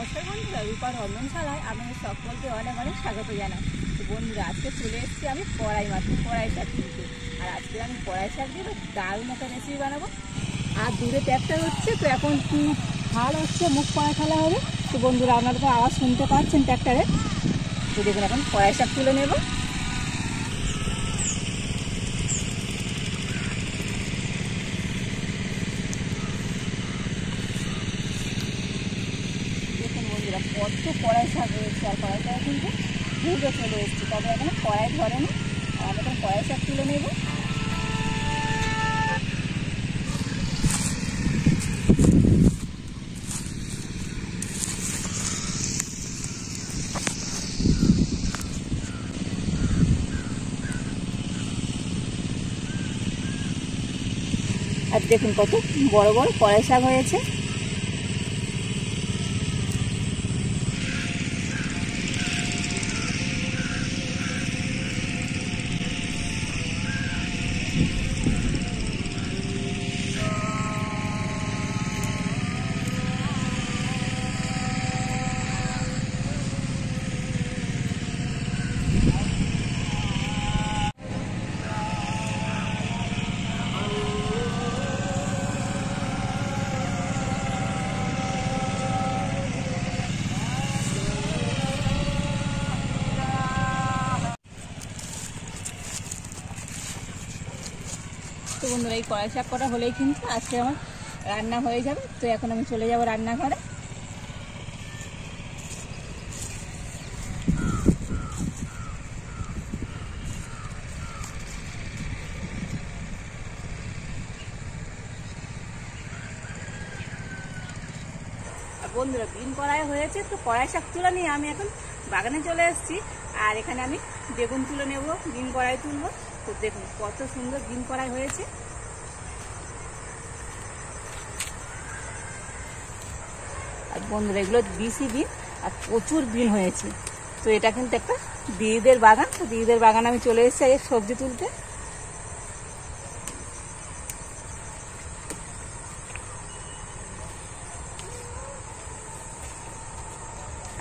নমস্কার বন্ধুরা, রূপার রন্ধনশালায় আমি সকলকে অনেক অনেক স্বাগত জানাই। তো বন্ধুরা, আজকে চলে এসেছি আমি কড়াই শাক তুলতে। আর আজকে আমি কড়াই শাক দিয়ে দারুণ একটা রেসিপি বানাবো। আর দূরে ট্র্যাক্টর হচ্ছে, তো এখন কি হাল হচ্ছে, মুখ কড়াই ফেলা হবে। তো বন্ধুরা, আপনারা তো আওয়াজ শুনতে পাচ্ছেন ট্র্যাক্টরে। তো দেখুন, এখন কড়াই শাক তুলে নেব। কত কড়াই শাক রয়েছে, আর কড়াই শাক কিন্তু ভেজে চলে এসেছি, তবে এখন কড়াই ধরে না। আর আমি এখন কড়াই শাক তুলে নেব। আর দেখুন কত বড় বড় কড়াই শাক হয়েছে। তো বন্ধুরা, এই কড়াই শাক করা হলেই কিন্তু আজকে আমার রান্না হয়ে যাবে। তো এখন আমি চলে যাব রান্নাঘরে। বন্ধুরা, বিন কড়াই হয়েছে, তো কড়াই শাক তুলে নিয়ে আমি এখন বাগানে চলে এসেছি। আর এখানে আমি বেগুন তুলে নেব, বিন কড়াই তুলবো। তো দেখুন কত সুন্দর বিন কড়াই হয়েছে। আর বন্ধুরা, এগুলো দিশি বিন, আর প্রচুর বিন হয়েছে। তো এটা কিন্তু একটা দিদিদের বাগান। তো দিদিদের বাগান আমি চলে এসেছি এই সবজি তুলতে।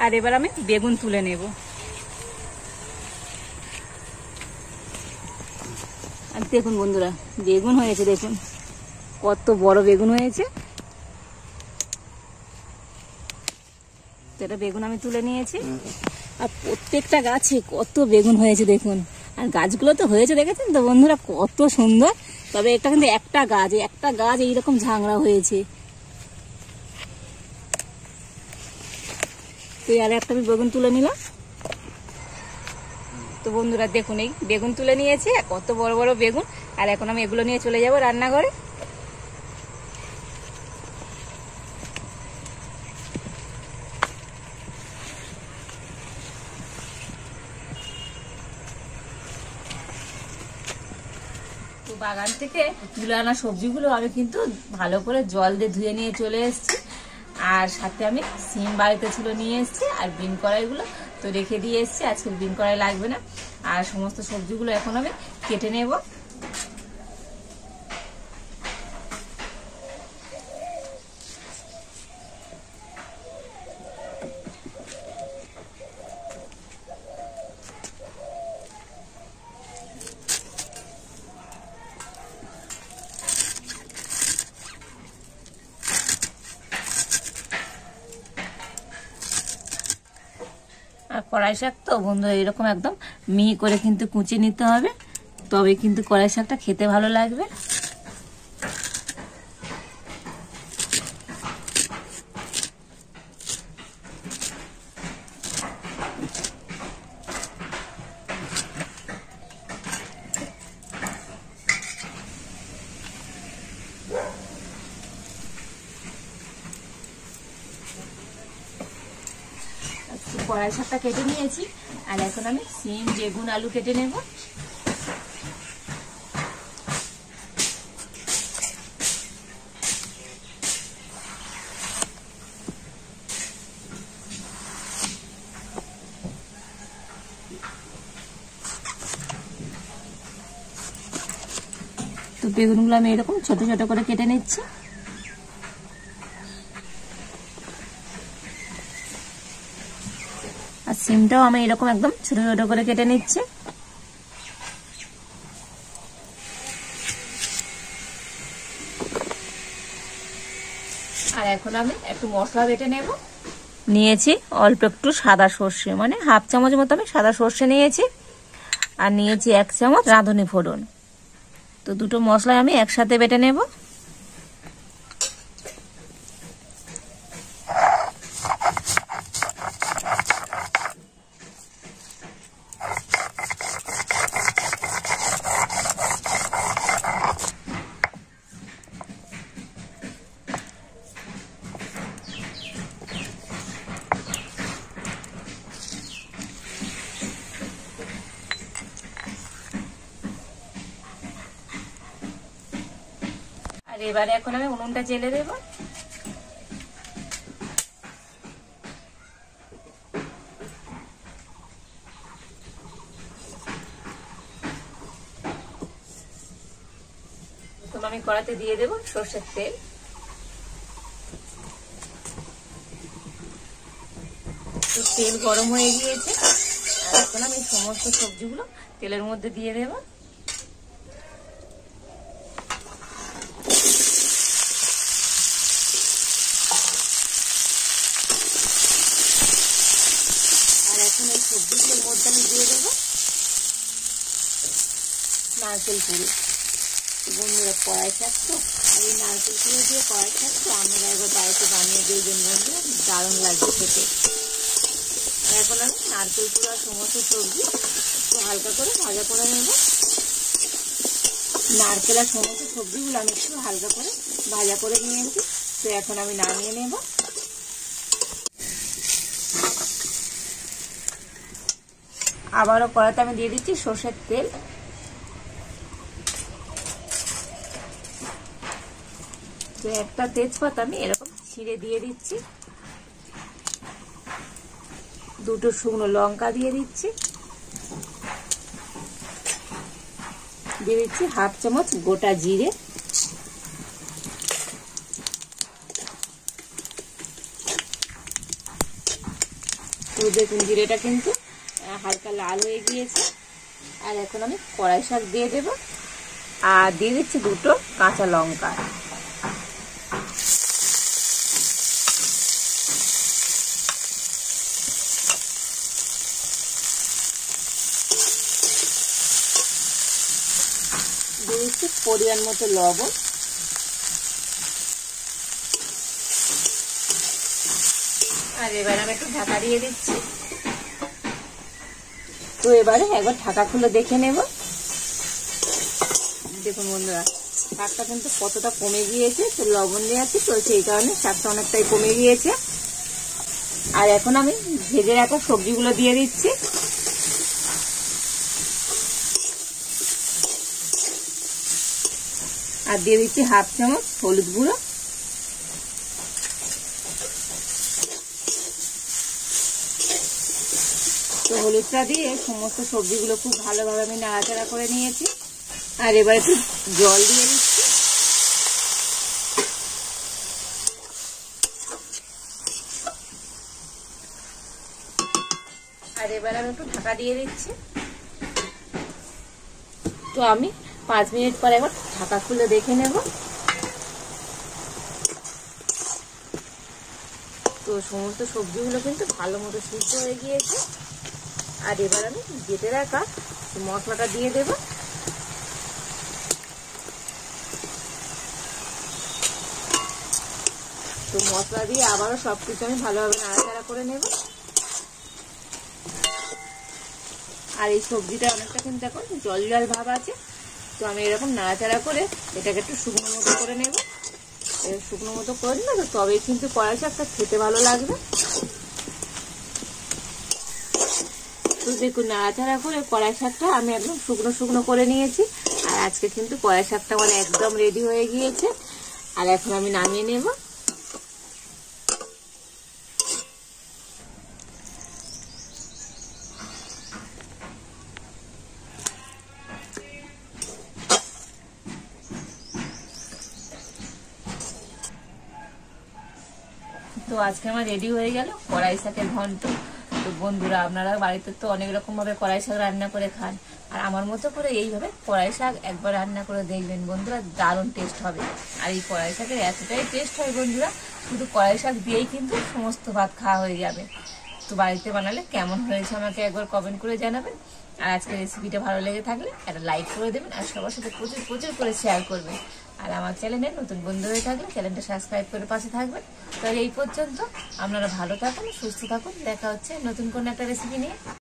আর এবার আমি বেগুন তুলে নেব। আর দেখুন বন্ধুরা, বেগুন হয়েছে, দেখুন কত বড় বেগুন হয়েছে। তো এটা বেগুন আমি তুলে নিয়েছি। আর প্রত্যেকটা গাছে কত বেগুন হয়েছে দেখুন। আর গাছগুলো তো হয়েছে, দেখেছেন তো বন্ধুরা, কত সুন্দর। তবে এটা কিন্তু একটা গাছ এইরকম ঝাংড়া হয়েছে। তো আর একটা আমি বেগুন তুলে নিলাম। তো বন্ধুরা দেখুন, এই বেগুন তুলে নিয়েছি, কত বড় বড় বেগুন। আর এখন আমি এগুলো নিয়ে চলে যাব রান্নাঘরে। তো বাগান থেকে তুলে আনা সবজিগুলো আমি কিন্তু ভালো করে জল দিয়ে ধুয়ে নিয়ে চলে এসেছি। আর সাথে আমি সিম বাড়িতে ছিল নিয়ে এসেছি, আর বিন কড়াইগুলো তো রেখে দিয়ে এসেছি, আজকে বিন কড়াই লাগবে না। আর সমস্ত সবজিগুলো এখন আমি কেটে নেব। আর কড়াই শাক তো বন্ধুরা এরকম একদম মিহি করে কিন্তু কুচিয়ে নিতে হবে, তবে কিন্তু কড়াই শাকটা খেতে ভালো লাগবে। কড়াই শাকটা কেটে নিয়েছি, আর এখন আমি সিম, বেগুন, আলু কেটে নেব। তো বেগুনগুলো আমি এরকম ছোট ছোট করে কেটে নিচ্ছি। সিমটাও আমি এরকম একদম ছোট ছোট করে কেটে নিচ্ছি। আর এখন আমি একটু মশলা বেটে নেব। নিয়েছি অল্প একটু সাদা সর্ষে, মানে হাফ চামচ মতো আমি সাদা সর্ষে নিয়েছি, আর নিয়েছি 1 চামচ রাঁধুনি ফোড়ন। তো দুটো মশলা আমি একসাথে বেটে নেব। আর এবারে এখন আমি উনুনটা জ্বেলে দেব। আমি কড়াতে দিয়ে দেব সরষের তেল। তো তেল গরম হয়ে গিয়েছে, আর এখন আমি সমস্ত সবজিগুলো তেলের মধ্যে দিয়ে দেব। আর এখন এই সবজিগুলোর মধ্যে আমি দিয়ে দেব নারকেল কুড়ি। বন্ধুরা কড়াই শাক তো, আর এই নারকেল কুড়ি দিয়ে কড়াই শাক তো আমরা একবার বাড়িতে বানিয়ে দেখবেন বন্ধুরা, দারুণ লাগবে খেতে। এখন আমি নারকেল কুড়ি আর সমস্ত সবজি একটু হালকা করে ভাজা করে নেব। নারকেল আর সমস্ত সবজিগুলো আমি একটু হালকা করে ভাজা করে নিয়েছি। তো এখন আমি নামিয়ে নেব। আবারও কড়াতে আমি দিয়ে দিচ্ছি সরষের তেল। তো একটা তেজপাতা আমি এরকম ছিঁড়ে দিয়ে দিচ্ছি, দুটো শুকনো লঙ্কা দিয়ে দিচ্ছি, দিয়ে দিচ্ছি হাফ চামচ গোটা জিরে, তো দেখুন জিরেটা কিন্তু হালকা লাল হয়ে গিয়েছে। আর এখন আমি কড়াই শাক দিয়ে দেব, আর দিয়ে দিচ্ছি দুটো কাঁচা লঙ্কা। দিয়ে দিচ্ছি পরিমাণ মতো লবণ। আর এবার আমি একটু ঢাকা দিয়ে দিচ্ছি। তো এবারে একবার ঢাকা খুলে দেখে নেব। দেখুন বন্ধুরা, শাকটা কিন্তু কতটা কমে গিয়েছে। তো লবণ দিয়েছি, তো সেই কারণে শাকটা অনেকটাই কমে গিয়েছে। আর এখন আমি ভেজে রাখা সবজিগুলো দিয়ে দিচ্ছি। আর দিয়ে দিচ্ছি হাফ চামচ হলুদ গুঁড়ো। তো হলুদটা দিয়ে সমস্ত সবজিগুলো খুব ভালোভাবে আমি নাড়াচাড়া করে নিয়েছি। আর এবার একটু জল দিয়ে দিচ্ছি। আর এবার আমি একটু ঢাকা দিয়ে দিচ্ছি। তো আমি 5 মিনিট পর একবার ঢাকা খুলে দেখে নেব। তো সমস্ত সবজিগুলো কিন্তু ভালো মতো সিদ্ধ হয়ে গিয়েছে। আর এবার আমি বেটে রাখা মশলাটা দিয়ে দেব। তো মশলা দিয়ে আবারও সবকিছু আমি ভালোভাবে নাড়াচাড়া করে নেব। আর এই সবজিটা অনেকটা কিন্তু এখন জল জল ভাব আছে। তো আমি এরকম নাড়াচাড়া করে এটাকে একটু শুকনো মতো করে নেব। শুকনো মতো করে নেব, তবেই কিন্তু কড়াই শাকটা খেতে ভালো লাগবে। তো দেখুন নাড়াচাড়া করে কড়াই শাকটা আমি একদম শুকনো শুকনো করে নিয়েছি। আর আজকে কিন্তু কড়াই শাকটা আমার একদম রেডি হয়ে গিয়েছে। আর এখন আমি নামিয়ে নেব। তো আজকে আমার রেডি হয়ে গেল কড়াই শাকের ঘন্ট। তো বন্ধুরা আপনারা বাড়িতে তো অনেক রকম ভাবে কড়াই শাক রান্না করে খান, আর আমার মতো করে এইভাবে কড়াই শাক একবার রান্না করে দেখবেন বন্ধুরা, দারুণ টেস্ট হবে। আর এই কড়াই শাকের এতটাই টেস্ট হয় বন্ধুরা, শুধু কড়াই শাক দিয়েই কিন্তু সমস্ত ভাত খাওয়া হয়ে যাবে। তো বাড়িতে বানালে কেমন হয়েছে আমাকে একবার কমেন্ট করে জানাবেন। আর আজকের রেসিপিটা ভালো লেগে থাকলে একটা লাইক করে দেবেন, আর সবার সাথে প্রচুর প্রচুর করে শেয়ার করবেন। আর আমার চ্যানেলে নতুন বন্ধু হয়ে থাকলে চ্যানেলটা সাবস্ক্রাইব করে পাশে থাকবেন। তো এই পর্যন্ত আপনারা ভালো থাকুন, সুস্থ থাকুন, দেখা হচ্ছে নতুন কোনো একটা রেসিপি নিয়ে।